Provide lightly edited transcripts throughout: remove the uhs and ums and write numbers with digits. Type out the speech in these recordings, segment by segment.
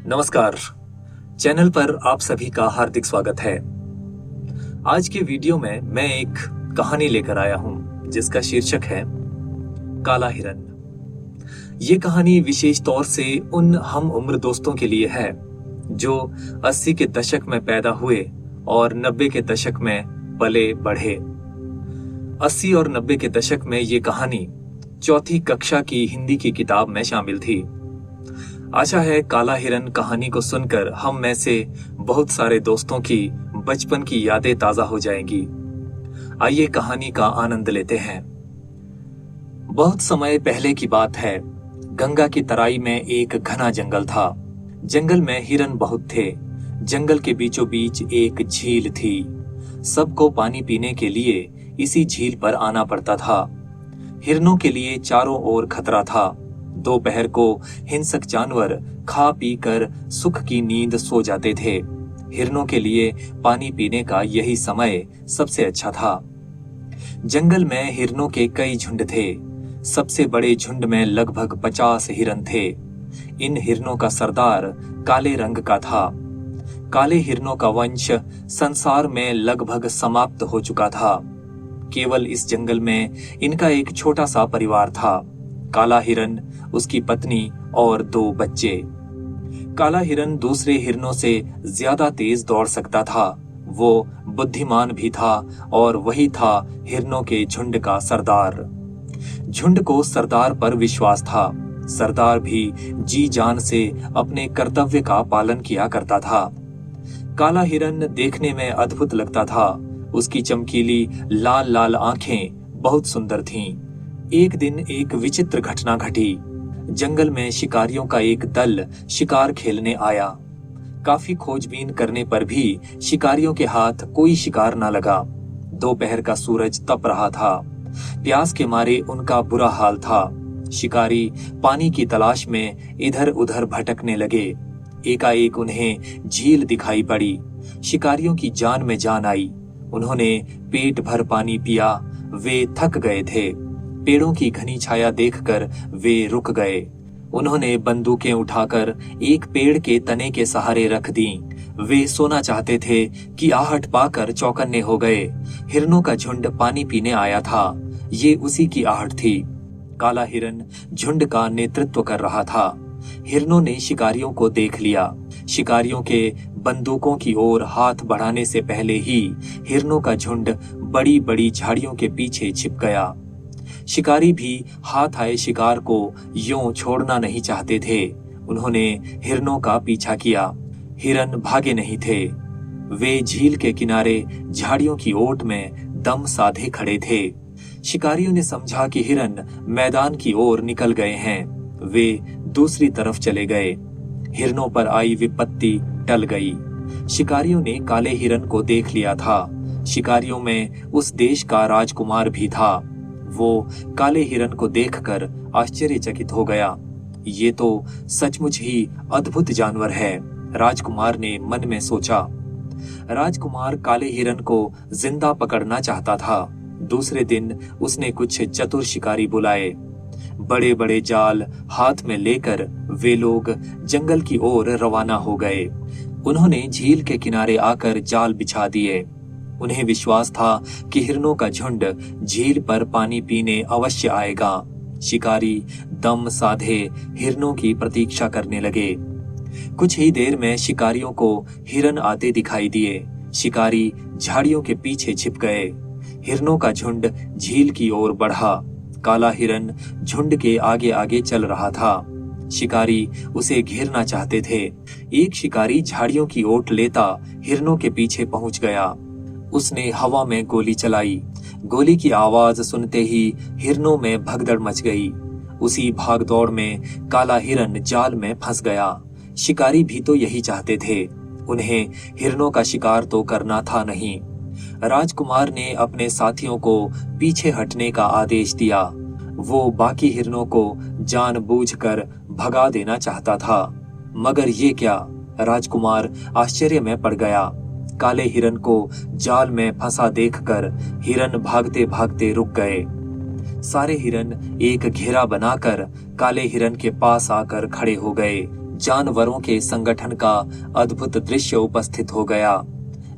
नमस्कार। चैनल पर आप सभी का हार्दिक स्वागत है। आज के वीडियो में मैं एक कहानी लेकर आया हूं जिसका शीर्षक है काला हिरन। ये कहानी विशेष तौर से उन हम उम्र दोस्तों के लिए है जो 80 के दशक में पैदा हुए और 90 के दशक में पले बढ़े। 80 और 90 के दशक में ये कहानी चौथी कक्षा की हिंदी की किताब में शामिल थी। आशा है काला हिरन कहानी को सुनकर हम में से बहुत सारे दोस्तों की बचपन की यादें ताजा हो जाएंगी। आइए कहानी का आनंद लेते हैं। बहुत समय पहले की बात है। गंगा की तराई में एक घना जंगल था। जंगल में हिरन बहुत थे। जंगल के बीचों बीच एक झील थी। सबको पानी पीने के लिए इसी झील पर आना पड़ता था। हिरनों के लिए चारों ओर खतरा था। दोपहर को हिंसक जानवर खा पी कर सुख की नींद सो जाते थे। हिरनों के लिए पानी पीने का यही समय सबसे अच्छा था। जंगल में हिरनों के कई झुंड थे। सबसे बड़े झुंड में लगभग 50 हिरन थे। इन हिरनों का सरदार काले रंग का था। काले हिरनों का वंश संसार में लगभग समाप्त हो चुका था। केवल इस जंगल में इनका एक छोटा सा परिवार था। काला हिरन, उसकी पत्नी और 2 बच्चे। काला हिरन दूसरे हिरनों से ज्यादा तेज दौड़ सकता था। वो बुद्धिमान भी था और वही था हिरनों के झुंड का सरदार। झुंड को सरदार पर विश्वास था। सरदार भी जी जान से अपने कर्तव्य का पालन किया करता था। काला हिरन देखने में अद्भुत लगता था। उसकी चमकीली लाल लाल आंखें बहुत सुंदर थीं। एक दिन एक विचित्र घटना घटी। जंगल में शिकारियों का एक दल शिकार खेलने आया। काफी खोजबीन करने पर भी शिकारियों के हाथ कोई शिकार न लगा। दोपहर का सूरज तप रहा था। प्यास के मारे उनका बुरा हाल था। शिकारी पानी की तलाश में इधर उधर भटकने लगे। एकाएक उन्हें झील दिखाई पड़ी। शिकारियों की जान में जान आई। उन्होंने पेट भर पानी पिया। वे थक गए थे। पेड़ों की घनी छाया देखकर वे रुक गए। उन्होंने बंदूकें उठाकर एक पेड़ के तने के सहारे रख दी। वे सोना चाहते थे कि आहट पाकर चौकन्ने हो गए। हिरनों का झुंड पानी पीने आया था। ये उसी की आहट थी। काला हिरन झुंड का नेतृत्व कर रहा था। हिरनों ने शिकारियों को देख लिया। शिकारियों के बंदूकों की ओर हाथ बढ़ाने से पहले ही हिरनों का झुंड बड़ी बड़ी झाड़ियों के पीछे छिप गया। शिकारी भी हाथ आए शिकार को यूं छोड़ना नहीं चाहते थे। उन्होंने हिरनों का पीछा किया। हिरन भागे नहीं थे। वे झील के किनारे झाड़ियों की ओट में दम साधे खड़े थे। शिकारियों ने समझा कि हिरन मैदान की ओर निकल गए हैं। वे दूसरी तरफ चले गए। हिरनों पर आई विपत्ति टल गई। शिकारियों ने काले हिरन को देख लिया था। शिकारियों में उस देश का राजकुमार भी था। वो काले हिरन को देखकर आश्चर्यचकित हो गया। ये तो सचमुच ही अद्भुत जानवर है, राजकुमार ने मन में सोचा। राजकुमार काले हिरन को जिंदा पकड़ना चाहता था। दूसरे दिन उसने कुछ चतुर शिकारी बुलाए। बड़े बड़े जाल हाथ में लेकर वे लोग जंगल की ओर रवाना हो गए। उन्होंने झील के किनारे आकर जाल बिछा दिए। उन्हें विश्वास था कि हिरनों का झुंड झील पर पानी पीने अवश्य आएगा। शिकारी दम साधे हिरनों की प्रतीक्षा करने लगे। कुछ ही देर में शिकारियों को हिरन आते दिखाई दिए। शिकारी झाड़ियों के पीछे छिप गए। हिरनों का झुंड झील की ओर बढ़ा। काला हिरन झुंड के आगे आगे चल रहा था। शिकारी उसे घेरना चाहते थे। एक शिकारी झाड़ियों की ओट लेता हिरनों के पीछे पहुंच गया। उसने हवा में गोली चलाई। गोली की आवाज सुनते ही हिरनों में भगदड़ मच गई। उसी भागदौड़ में काला हिरन जाल में फंस गया। शिकारी भी तो यही चाहते थे। उन्हें हिरनों का शिकार तो करना था नहीं। राजकुमार ने अपने साथियों को पीछे हटने का आदेश दिया। वो बाकी हिरनों को जानबूझकर भगा देना चाहता था। मगर ये क्या? राजकुमार आश्चर्य में पड़ गया। काले हिरन को जाल में फंसा देखकर हिरन भागते भागते रुक गए। सारे हिरन एक घेरा बनाकर काले हिरन के पास आकर खड़े हो गए। जानवरों के संगठन का अद्भुत दृश्य उपस्थित हो गया।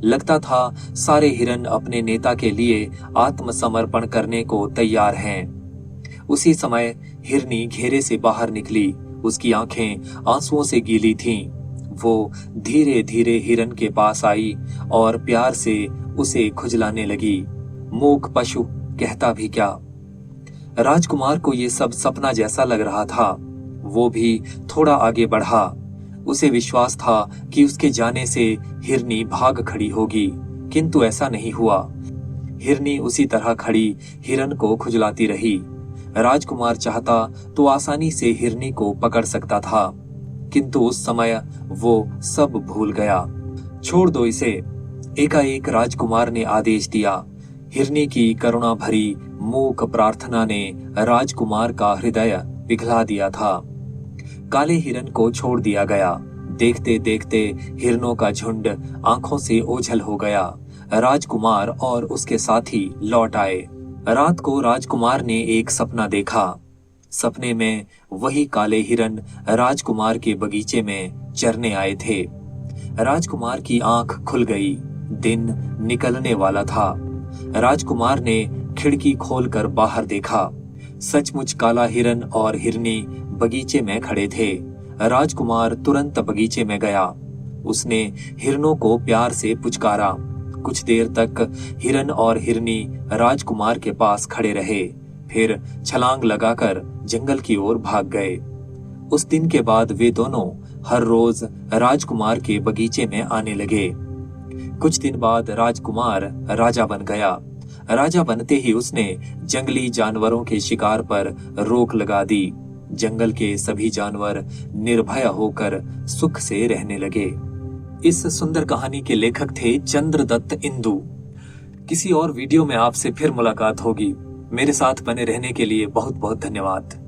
लगता था सारे हिरन अपने नेता के लिए आत्मसमर्पण करने को तैयार हैं। उसी समय हिरनी घेरे से बाहर निकली। उसकी आंखें आंसुओं से गीली थीं। वो धीरे धीरे हिरन के पास आई और प्यार से उसे खुजलाने लगी। मूक पशु, कहता भी क्या। राजकुमार को ये सब सपना जैसा लग रहा था। वो भी थोड़ा आगे बढ़ा। उसे विश्वास था कि उसके जाने से हिरनी भाग खड़ी होगी, किंतु ऐसा नहीं हुआ। हिरनी उसी तरह खड़ी हिरन को खुजलाती रही। राजकुमार चाहता तो आसानी से हिरनी को पकड़ सकता था, किंतु उस समय वो सब भूल गया। छोड़ दो इसे, एकाएक राजकुमार ने आदेश दिया। हिरनी की करुणा भरी मूक प्रार्थना ने राजकुमार का हृदय पिघला दिया था। काले हिरन को छोड़ दिया गया। देखते देखते हिरनों का झुंड आंखों से ओझल हो गया। राजकुमार और उसके साथी लौट आए। रात को राजकुमार ने एक सपना देखा। सपने में वही काले हिरन राजकुमार के बगीचे में चरने आए थे। राजकुमार की आंख खुल गई। दिन निकलने वाला था। राजकुमार ने खिड़की खोलकर बाहर देखा। सचमुच काला हिरन और हिरनी बगीचे में खड़े थे। राजकुमार तुरंत बगीचे में गया। उसने हिरनों को प्यार से पुचकारा। कुछ देर तक हिरन और हिरनी राजकुमार के पास खड़े रहे, फिर छलांग लगाकर जंगल की ओर भाग गए। उस दिन के बाद वे दोनों हर रोज राजकुमार के बगीचे में आने लगे। कुछ दिन बाद राजकुमार राजा बन गया। राजा बनते ही उसने जंगली जानवरों के शिकार पर रोक लगा दी। जंगल के सभी जानवर निर्भय होकर सुख से रहने लगे। इस सुंदर कहानी के लेखक थे चंद्रदत्त इंदु। किसी और वीडियो में आपसे फिर मुलाकात होगी। मेरे साथ बने रहने के लिए बहुत बहुत धन्यवाद।